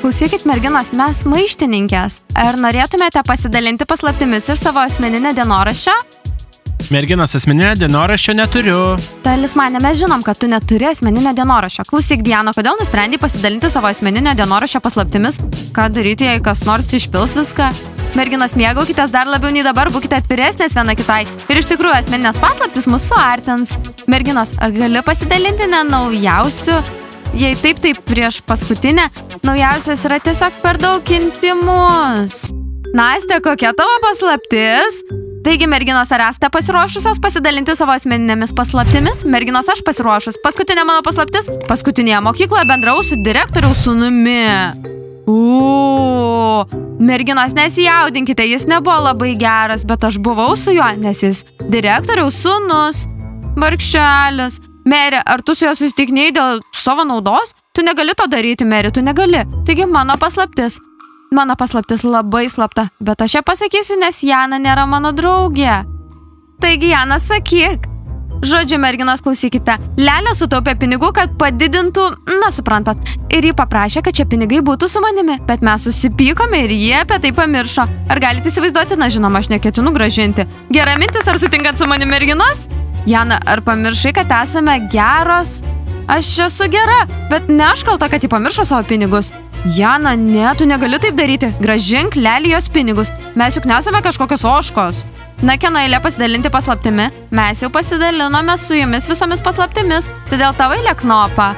Klausykit, merginos, mes maištininkės. Ar norėtumėte pasidalinti paslaptimis iš savo asmeninio dienoraščio? Merginos, asmeninio dienoraščio neturiu. Talismane, mes žinom, kad tu neturi asmeninio dienoraščio. Klausyk, Diana, kodėl nusprendei pasidalinti savo asmeninio dienoraščio paslaptimis? Ką daryti, jei kas nors išpils viską? Merginos, mėgaukitės dar labiau nei dabar, būkite atviresnės viena kitai. Ir iš tikrųjų, asmeninės paslaptis mus suartins. Merginos, ar gali pasidalinti naujausiu? Jei taip, prieš paskutinę, naujausias yra tiesiog per daug intimus. Nastė, kokia tavo paslaptis? Taigi, merginos, ar esate pasiruošusios pasidalinti savo asmeninėmis paslaptimis? Merginos, aš pasiruošus. Paskutinė mano paslaptis. Paskutinėje mokykloje bendrau su direktoriaus sūnumi. Merginos, nesijaudinkite, jis nebuvo labai geras, bet aš buvau su juo, nes jis direktoriaus sūnus. Vargšelis. Meri, ar tu su juo susitiknėjai dėl savo naudos? Tu negali to daryti, Meri, tu negali. Taigi, mano paslaptis. Mano paslaptis labai slapta, bet aš ją pasakysiu, nes Jana nėra mano draugė. Taigi, Jana, sakyk. Žodžiu, merginos, klausykite. Lelė sutaupė pinigų, kad padidintų, suprantat. Ir ji paprašė, kad šie pinigai būtų su manimi, bet mes susipykome ir jie apie tai pamiršo. Ar galite įsivaizduoti? Na, žinoma, aš neketinu grąžinti. Gera mintis, ar sutinkat su manimi, merginos? Jana, ar pamiršai, kad esame geros? Aš esu gera, bet ne aš kalta, kad ji pamiršo savo pinigus. Jana, ne, tu negali taip daryti. Grąžink Lelį jos pinigus. Mes juk nesame kažkokios ožkos. Na, kieno eilė pasidalinti paslaptimi? Mes jau pasidalinome su jumis visomis paslaptimis, todėl tavo eilė Knopa.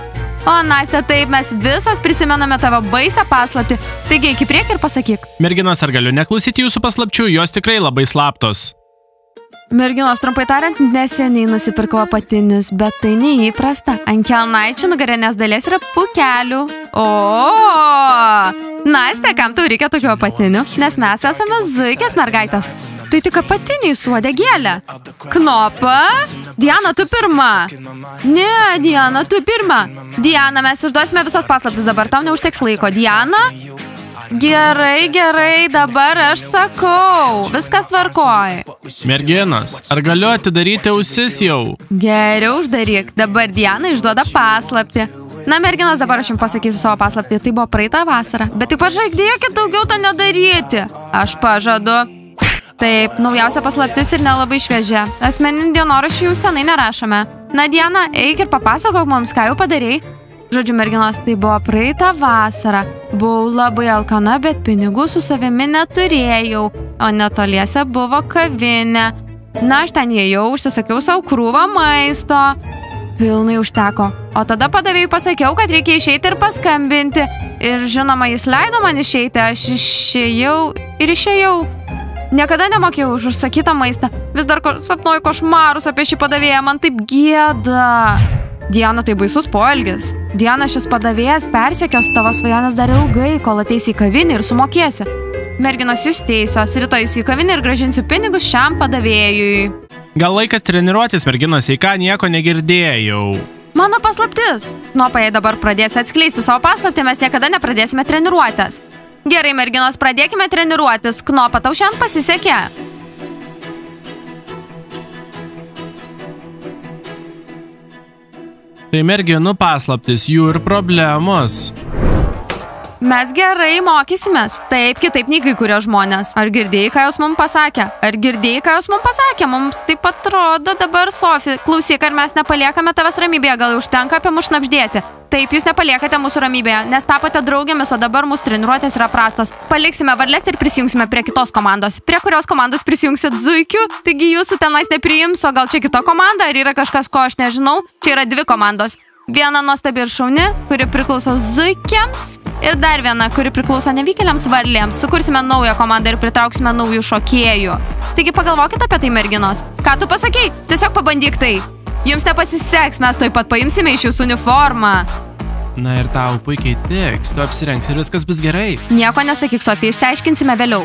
O, Nastė, taip, mes visos prisimename tavo baisę paslaptį. Taigi, iki priekį ir pasakyk. Merginos, ar galiu neklausyti jūsų paslapčių? Jos tikrai labai slaptos. Merginos, trumpai tariant, neseniai nusipirkau apatinius, bet tai neįprasta. Ant kelnaičių nugarinės dalies yra pūkelių. Nastė, kam tau reikia tokių apatinių? Nes mes esame zuikės mergaitės. Tai tik apatiniai su uodegėlė. Knopa? Diana, tu pirma. Ne, Diana, tu pirma. Diana, mes išduosime visas paslaptis dabar, tau neužteks laiko. Diana? Gerai, dabar aš sakau. Viskas tvarkoj. Merginos, ar galiu atidaryti ausis jau? Geriau uždaryk. Dabar Diana išduoda paslaptį. Na, merginos, dabar aš jums pasakysiu savo paslaptį. Tai buvo praeitą vasarą. Bet tik pažadėkit daugiau to nedaryti. Aš pažadu. Taip, naujausia paslaptis ir nelabai šviežia. Asmeninį dienoraštį jau senai nerašome. Na, Diana, eik ir papasakok mums, ką jau padarei. Žodžiu, merginos, tai buvo praeitą vasarą. Buvau labai alkana, bet pinigų su savimi neturėjau, o netoliese buvo kavinė. Na, aš ten ėjau, užsisakiau savo krūvą maisto. Pilnai užteko. O tada padavėjui pasakiau, kad reikia išeiti ir paskambinti. Ir žinoma, jis leido man išeiti, aš išėjau. Niekada nemokėjau už užsakytą maistą. Vis dar sapnuoju košmarus apie šį padavėją, man taip gėda. Diana, tai baisus poelgis. Diana, šis padavėjas persekios tavo svajonės dar ilgai, kol ateisi į kavinę ir sumokėsi. Merginos, jūs teisios, rytoj į kavinę ir grąžinsiu pinigus šiam padavėjui. Gal laikas treniruotis, merginos, į ką nieko negirdėjau. Mano paslaptis. Knopa, jei dabar pradėsi atskleisti savo paslaptį, mes niekada nepradėsime treniruotis. Gerai, merginos, pradėkime treniruotis. Knopa, tau šiandien pasisekė. Tai merginų paslaptis, jų ir problemos. Mes gerai mokysimės. Taip, kitaip nei kai kurie žmonės. Ar girdėjai, ką jos mums pasakė? Mums taip atrodo dabar, Sofija. Klausyk, ar mes nepaliekame tavęs ramybėje, gal užtenka apie mus šnabždėti. Taip, jūs nepaliekate mūsų ramybėje, nes tapote draugėmis, o dabar mūsų treniruotės yra prastos. Paliksime varles ir prisijungsime prie kitos komandos. Prie kurios komandos prisijungsit zuikių? Taigi jūsų tenais nepriims, o gal čia kita komanda, ar yra kažkas, ko aš nežinau? Čia yra dvi komandos. Viena nuostabi ir šauni, kuri priklauso zuikiams, ir dar viena, kuri priklauso nevykėliams varlėms. Sukursime naują komandą ir pritrauksime naujų šokėjų. Taigi pagalvokite apie tai, merginos. Ką tu pasakei? Tiesiog pabandyk tai. Jums nepasiseks, mes tuoj pat paimsime iš jūsų uniformą. Na ir tau puikiai tiks, tu apsirengs ir viskas bus gerai. Nieko nesakyk, Sofija, išsiaiškinsime vėliau.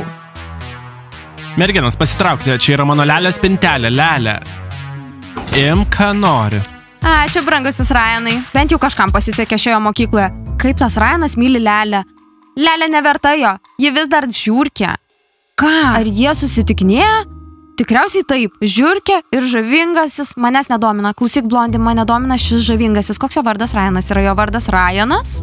Merginos, pasitraukite, čia yra mano Lelės spintelė, Lelė. Imk, ką nori. Ačiū, brangusis Ryanai. Bent jau kažkam pasisekė šioje mokykloje. Kaip tas Ryanas myli Lelę. Lelė neverta jo, ji vis dar žiurkė. Ką? Ar jie susitikinėja? Tikriausiai taip. Žiurkė ir žavingasis manęs nedomina. Klausyk, blondi, mane domina šis žavingasis. Koks jo vardas? Ryanas. Yra jo vardas Ryanas?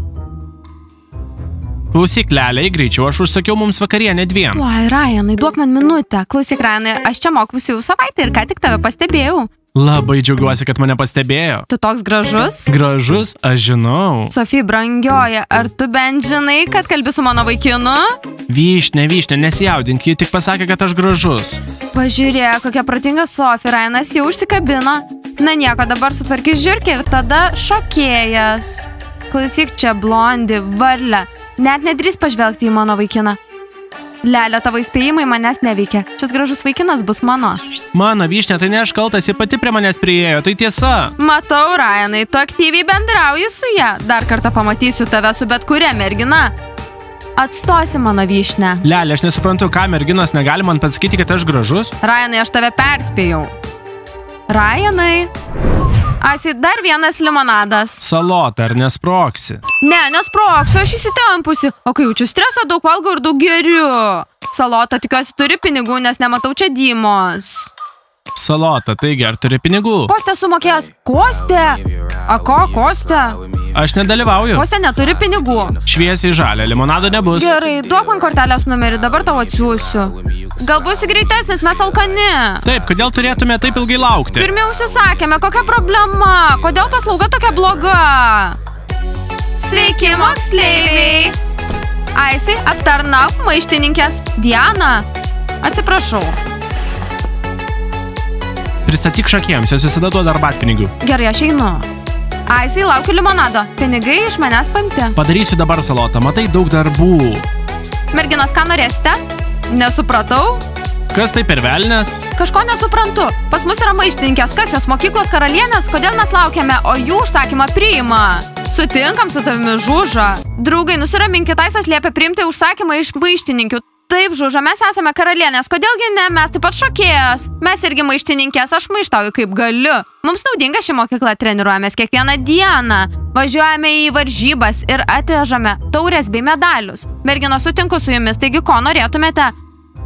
Klausyk, Lelė, greičiau, aš užsakiau mums vakarienę dviems. Oi, Ryanai, duok man minutę. Klausyk, Ryanai, aš čia mokusi jau savaitę ir ką tik tave pastebėjau. Labai džiaugiuosi, kad mane pastebėjo. Tu toks gražus? Gražus, aš žinau. Sofija, brangioji, ar tu bent žinai, kad kalbi su mano vaikinu? Vyšne, nesijaudink, ji tik pasakė, kad aš gražus. Pažiūrėk, kokia protinga Sofija, Ryanas jau užsikabino. Na nieko, dabar sutvarkys žiurkį ir tada šokėjas. Klausyk, čia blondi, varlė. Net nedrįs pažvelgti į mano vaikiną. Lelė, tavo įspėjimai manęs neveikia. Šis gražus vaikinas bus mano. Mano, Vyšne, tai ne aš kaltas, ji pati prie manęs priėjo, tai tiesa. Matau, Ryanai, tu aktyviai bendrauji su ją. Dar kartą pamatysiu tave su bet kuria mergina. Atstosi mano Vyšne. Lelė, aš nesuprantu, ką merginos negali man pasakyti, kad aš gražus. Ryanai, aš tave perspėjau. Ryanai. Asi, dar vienas limonadas. Salota, ar nesproksi? Ne, nesproksiu, aš įsitempusi. O kai jaučiu stresą, daug valgau ir daug geriu. Salota, tikiuosi turi pinigų, nes nematau čia Dymos. Salota, taigi, ar turi pinigų? Kostė sumokės. Kostė? A ko, Kostė? Aš nedalyvauju. Kostė neturi pinigų. Šviesiai žalia, limonado nebus. Gerai, duok man kortelės numerį, dabar tau atsiųsiu. Gal būsi greitesnis, mes alkani. Taip, kodėl turėtume taip ilgai laukti? Pirmiau užsisakėme, kokia problema? Kodėl paslauga tokia bloga? Sveiki, moksleiviai. Aisi, aptarnauk maištininkės. Diana, atsiprašau. Pristatyk šokėjams, jos visada duoda arbatpinigių. Gerai, aš einu. Aisai, laukiu limonado. Pinigai iš manęs paimti. Padarysiu dabar salotą, matai daug darbų. Merginos, ką norėsite? Nesupratau. Kas tai per velnes? Kažko nesuprantu. Pas mus yra maištininkės, kas jos mokyklos karalienės, kodėl mes laukiame, o jų užsakymą priima. Sutinkam su tavimi, Žuža. Draugai, nusiraminkit, Aisas liepia priimti užsakymą iš maištininkių. Taip, Žuža, mes esame karalienės, kodėlgi ne, mes taip pat šokėjas. Mes irgi maištininkės, aš maištauju kaip galiu. Mums naudinga ši mokykla, treniruojamės kiekvieną dieną. Važiuojame į varžybas ir atvežame taurės bei medalius. Merginos, sutinku su jumis, taigi ko norėtumėte?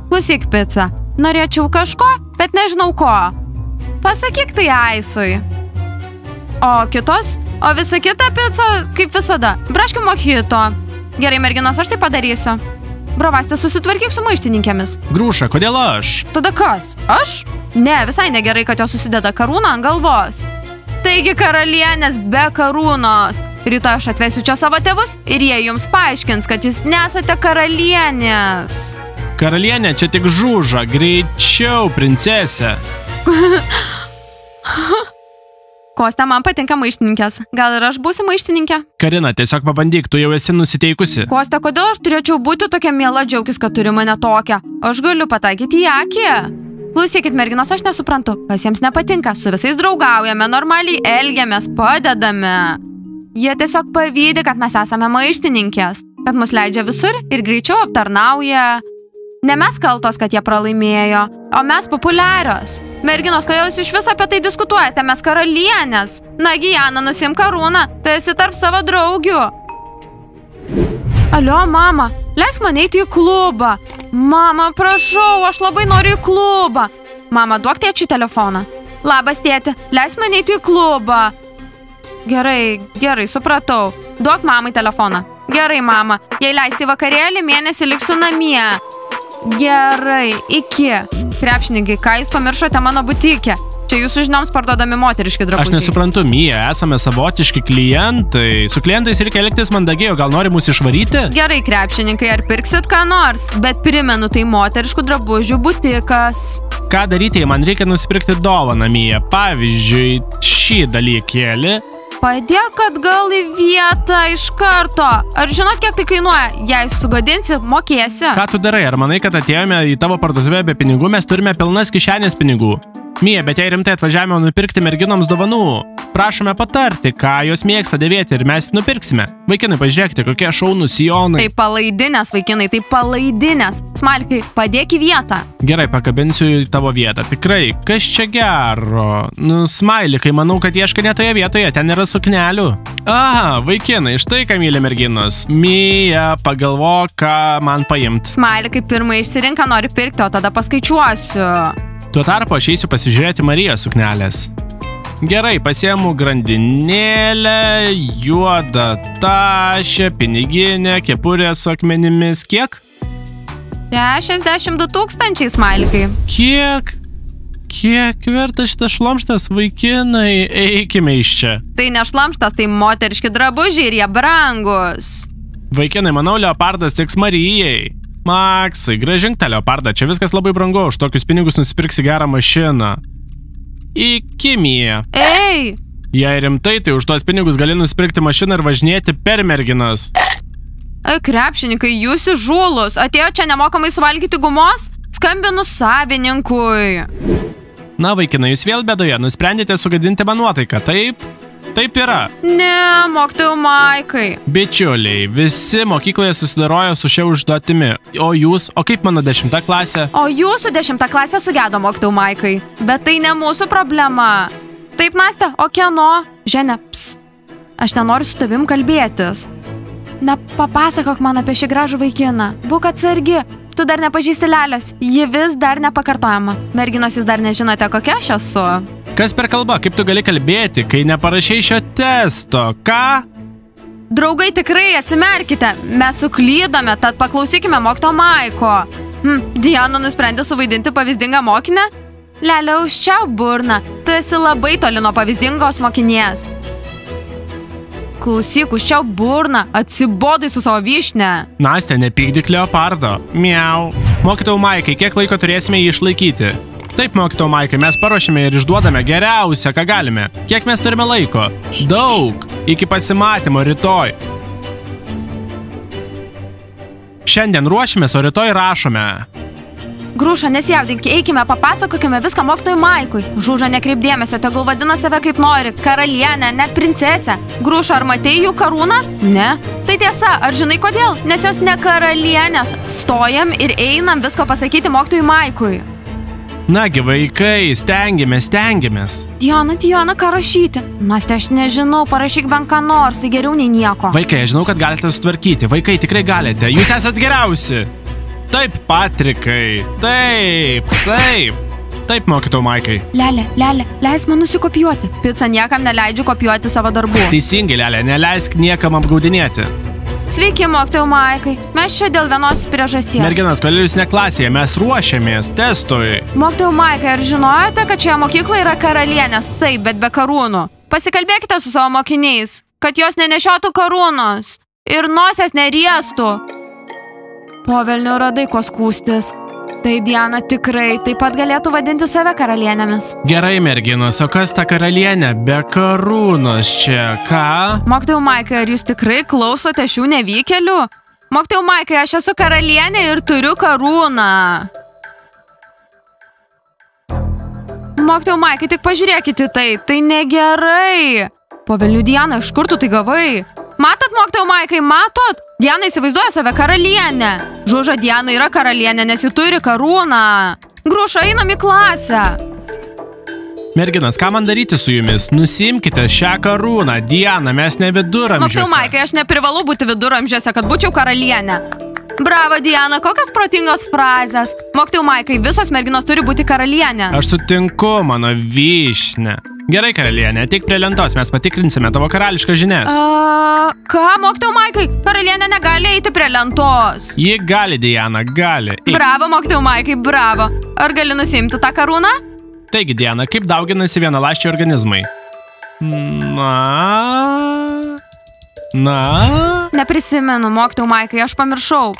Klausyk, pica. Norėčiau kažko, bet nežinau ko. Pasakyk tai Aisui. O kitos? O visa kita pica, kaip visada. Braškių mojito. Gerai, merginos, aš tai padarysiu. Bravastė, susitvarkyk su maištininkėmis. Grūša, kodėl aš? Tada kas? Aš? Ne, visai negerai, kad jos susideda karūną ant galvos. Taigi karalienės be karūnos. Rytoj aš atvesiu čia savo tėvus ir jie jums paaiškins, kad jūs nesate karalienės. Karalienė, čia tik Žuža, greičiau, princesė. Kostė, man patinka maištininkės. Gal ir aš būsiu maištininkė? Karina, tiesiog pabandyk, tu jau esi nusiteikusi. Kostė, kodėl aš turėčiau būti tokia miela, džiaugis, kad turi mane tokią? Aš galiu pataikyti į akį. Klausykit, merginos, aš nesuprantu, kas jiems nepatinka. Su visais draugaujame, normaliai elgiamės, padedame. Jie tiesiog pavydi, kad mes esame maištininkės, kad mus leidžia visur ir greičiau aptarnauja. Ne mes kaltos, kad jie pralaimėjo, o mes populiarios. Merginos, kodėl jūs iš viso apie tai diskutuojate? Mes karalienės. Nagi, Jana, nusim karūną, tu esi tarp savo draugių. Alio, mama, leisk man eiti į klubą. Mama, prašau, aš labai noriu į klubą. Mama, duok tėčiui telefoną. Labas, tėti, leisk man eiti į klubą. Gerai, supratau. Duok mamai telefoną. Gerai, mama, jei leisi vakarėlį, mėnesį liksiu namie. Gerai, iki. Krepšininkai, ką jūs pamiršote mano butikę? Čia jūsų žinioms parduodami moteriški drabužiai. Aš nesuprantu, Mija, esame savotiški klientai. Su klientais reikia elgtis mandagiai, o gal nori mus išvaryti? Gerai, krepšininkai, ar pirksit ką nors? Bet primenu, tai moteriškų drabužių butikas. Ką daryti, jei man reikia nusipirkti dovaną, Mija? Pavyzdžiui, šį dalykėlį. Padėk atgal į vietą iš karto. Ar žinot, kiek tai kainuoja? Jei sugadinsi, mokėsi. Ką tu darai? Ar manai, kad atėjome į tavo parduotuvę be pinigų? Mes turime pilnas kišenės pinigų. Mija, bet jei rimtai atvažiavome nupirkti merginoms dovanų. Prašome patarti, ką jos mėgsta dėvėti ir mes nupirksime. Vaikinai, pažiūrėkite, kokie šaunūs sijonai. Tai palaidinės, vaikinai, tai palaidinės. Smalkiai, padėk į vietą. Gerai, pakabinsiu į tavo vietą. Tikrai, kas čia gero? Nu, Smailikai, manau, kad ieškai ne toje vietoje, ten yra suknelių. Aha, vaikinai, štai ką myli merginos. Mija, pagalvok, ką man paimt. Smailikai, pirmai išsirinka, nori pirkti, o tada paskaičiuosiu. Tuo tarpu aš eisiu pasižiūrėti Marijos suknelės. Gerai, pasiemu grandinėlę, juodą tašę, piniginę, kepurę su akmenimis. Kiek? 62 000 smalikai. Kiek vertas šitas šlamštas, vaikinai, eikime iš čia. Tai ne šlamštas, tai moteriški drabužiai ir jie brangus. Vaikinai, manau, leopardas tiks Marijai. Maksai, grąžink tą leopardą, čia viskas labai brangu, už tokius pinigus nusipirksi gerą mašiną. Iki Mija. Ei! Jei rimtai, tai už tuos pinigus gali nusipirkti mašiną ir važinėti per merginas. Krepšininkai, jūs įžūlus. Atėjo čia nemokamai suvalgyti gumos? Skambinu savininkui. Na, vaikinai, jūs vėl bėdoje, nusprendėte sugadinti man nuotaiką, taip? Taip yra. Ne, mokytojau Maikai. Bičiuliai, visi mokykloje susidarojo su šia užduotimi. O jūs, o kaip mano 10 klasė? O jūsų 10 klasė sugedo, mokytojau Maikai. Bet tai ne mūsų problema. Taip, Nastė, o kieno? Žene, aš nenoriu su tavim kalbėtis. Na, papasakok man apie šį gražų vaikiną. Būk atsargi. Tu dar nepažįsti Lelios. Ji vis dar nepakartojama. Merginos, jūs dar nežinote, kokia aš esu. Kas per kalba? Kaip tu gali kalbėti, kai neparašei šio testo? Ką? Draugai, tikrai atsimerkite. Mes suklydome, tad paklausykime mokytojo Maiko. Diana nusprendė suvaidinti pavyzdingą mokinę? Lelė, užčiauk burną. Tu esi labai toli nuo pavyzdingos mokinės. Klausyk, užčiauk burną. Atsibodai su savo vyšne. Nastė, nepykdyk leopardo. Miau. Mokytojau Maikai, kiek laiko turėsime jį išlaikyti? Taip, mokytojau Maikai, mes paruošime ir išduodame geriausią, ką galime. Kiek mes turime laiko? Daug. Iki pasimatymo rytoj. Šiandien ruošimės, o rytoj rašome. Grūša, nesijaudink, eikime, papasakokime viską mokytojui Maikui. Žūža, nekreip dėmesio, tegul vadina save kaip nori, karalienę, net princesę. Grūša, ar matei jų karūnas? Ne. Tai tiesa, ar žinai kodėl? Nes jos ne karalienės. Stojam ir einam visko pasakyti mokytojui Maikui. Nagi, vaikai, stengiamės. Diana, ką rašyti? Nastė, aš nežinau, parašyk bent ką nors, tai geriau nei nieko. Vaikai, aš žinau, kad galite sutvarkyti. Vaikai, tikrai galite. Jūs esat geriausi. Taip, Patrikai. Taip. Taip, mokytojau Maikai. Lelė, leisk man nusikopijuoti. Pica niekam neleidžiu kopijuoti savo darbų. Teisingai, Lelė, neleisk niekam apgaudinėti. Sveiki, mokytojau Maikai. Mes čia dėl vienos priežasties. Merginas, kodėl jūs ne klasėje? Mes ruošiamės testui. Mokytojau Maikai, ar žinojote, kad šioje mokykloje yra karalienės? Taip, bet be karūnų. Pasikalbėkite su savo mokiniais, kad jos nenešiotų karūnos ir nosies neriestų. Po velnių radai ko skūstis. Taip, Diana tikrai taip pat galėtų vadinti save karalienėmis. Gerai, merginos, o kas ta karalienė be karūnos čia, ką? Mokytojau Maikai, ar jūs tikrai klausote šių nevykėlių? Mokytojau Maikai, aš esu karalienė ir turiu karūną. Mokytojau Maikai, tik pažiūrėkite tai negerai. Po velnių, Diana, iš kur tu tai gavai? Matot, mokytojau Maikai, matot? Diana įsivaizduoja save karalienę. Žūža, Diana yra karalienė, nes ji turi karūną. Grūša, einam į klasę. Merginas, ką man daryti su jumis? Nusimkite šią karūną. Diana, mes ne viduramžiuose. Mokytojau Maikai, aš neprivalau būti viduramžiuose, kad būčiau karalienė. Bravo, Diana, kokios protingos frazės. Mokytojau Maikai, visos merginos turi būti karalienė. Aš sutinku, mano vyšne. Gerai, karalienė, tik prie lentos, mes patikrinsime tavo karališkas žinias. Ką, mokytojau Maikai? Karalienė negali eiti prie lentos. Ji gali, Diana, gali. Bravo, mokytojau Maikai, bravo. Ar gali nusimti tą karūną? Taigi, Diana, kaip dauginasi vienaląsčiai organizmai? Na? Neprisimenu, mokytojau Maikai, aš pamiršau.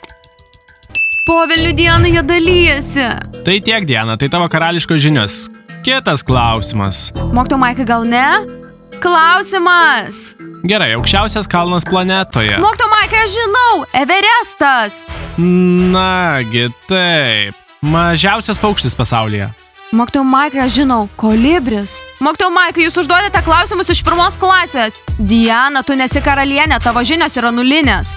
Po velnių, Diana, jie dalyjasi. Tai tiek, Diana, tai tavo karališkos žinios. Kitas klausimas. Mokytojau Maikai, gal ne? Klausimas. Gerai, aukščiausias kalnas planetoje. Mokytojau Maikai, aš žinau, Everestas. Nagi, taip. Mažiausias paukštis pasaulyje. Mokytojau Maikai, aš žinau, kolibris. Mokytojau Maikai, jūs užduodate klausimus iš 1 klasės. Diana, tu nesi karalienė, tavo žinios yra nulinės.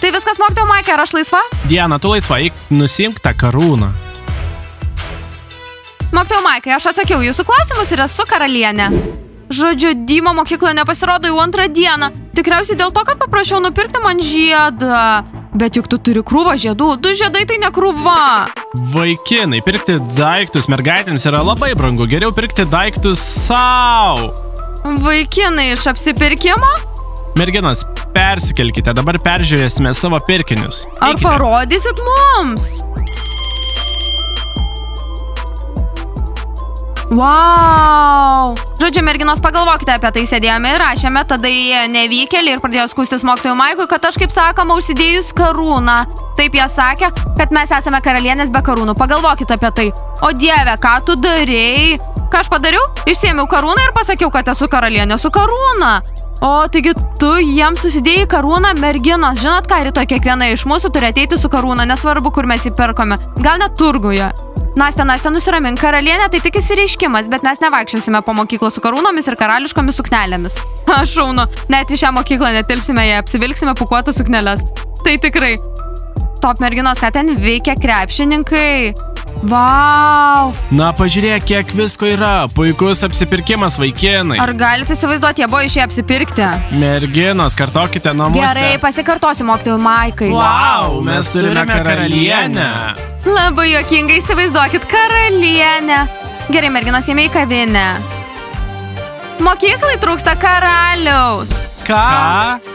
Tai viskas, mokytojau Maikai, ar aš laisva? Diana, tu laisva, eik, nusimk tą karūną. Mokytojau Maikai, aš atsakiau jūsų klausimus ir esu karalienė. Žodžiu, Dymo mokykloje nepasirodo jau 2 dieną. Tikriausiai dėl to, kad paprašiau nupirkti man žiedą. Bet juk tu turi krūvą žiedų, 2 žiedai tai ne krūva. Vaikinai, pirkti daiktus mergaitėms yra labai brangu, geriau pirkti daiktus sau. Vaikinai iš apsipirkimo? Merginos, persikelkite, dabar peržiūrėsime savo pirkinius. Ar Eikite. parodysit mums? Wow! Žodžiu, merginos, pagalvokite apie tai, sėdėjome ir rašėme, tada jie nevykėlį ir pradėjo skųstis mokytojų Maikui, kad aš, kaip sakoma, užsidėjus karūną. Taip jie sakė, kad mes esame karalienės be karūnų. Pagalvokite apie tai. O Dieve, ką tu darei? Ką aš padariau? Išsiėmiau karūną ir pasakiau, kad esu karalienė su karūna. O, taigi tu jiems susidėjai karūną, merginos. Žinot ką, rytoj kiekviena iš mūsų turi ateiti su karūna, nesvarbu, kur mes jį pirkome. Gal net turguje. Nastė, nusiramink, karalienė tai tik įsireiškimas, bet mes nevaikščiosime po mokyklą su karūnomis ir karališkomis suknelėmis. Aš šaunu, net į šią mokyklą netilpsime, jei apsivilksime pūkuotas sukneles. Tai tikrai. Top, merginos, ką ten veikia krepšininkai? Vau! Na, pažiūrėk, kiek visko yra. Puikus apsipirkimas, vaikinai. Ar galite įsivaizduoti, jie buvo išėję apsipirkti? Merginos, kartokite namuose. Gerai, pasikartosiu, mokytojų Maikai. Wow, mes turime karalienę. Labai juokingai, įsivaizduokit, karalienę. Gerai, merginos, ėmė į kavinę. Mokyklai trūksta karaliaus. Ką?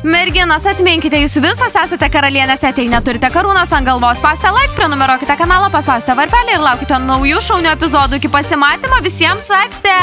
Merginos, atminkite, jūs visos esate karalienės, jei neturite karūnos ant galvos. Spauskite like, prenumeruokite kanalą, paspauskite varpelį ir laukite naujų šaunių epizodų. Iki pasimatymo, visiems ate!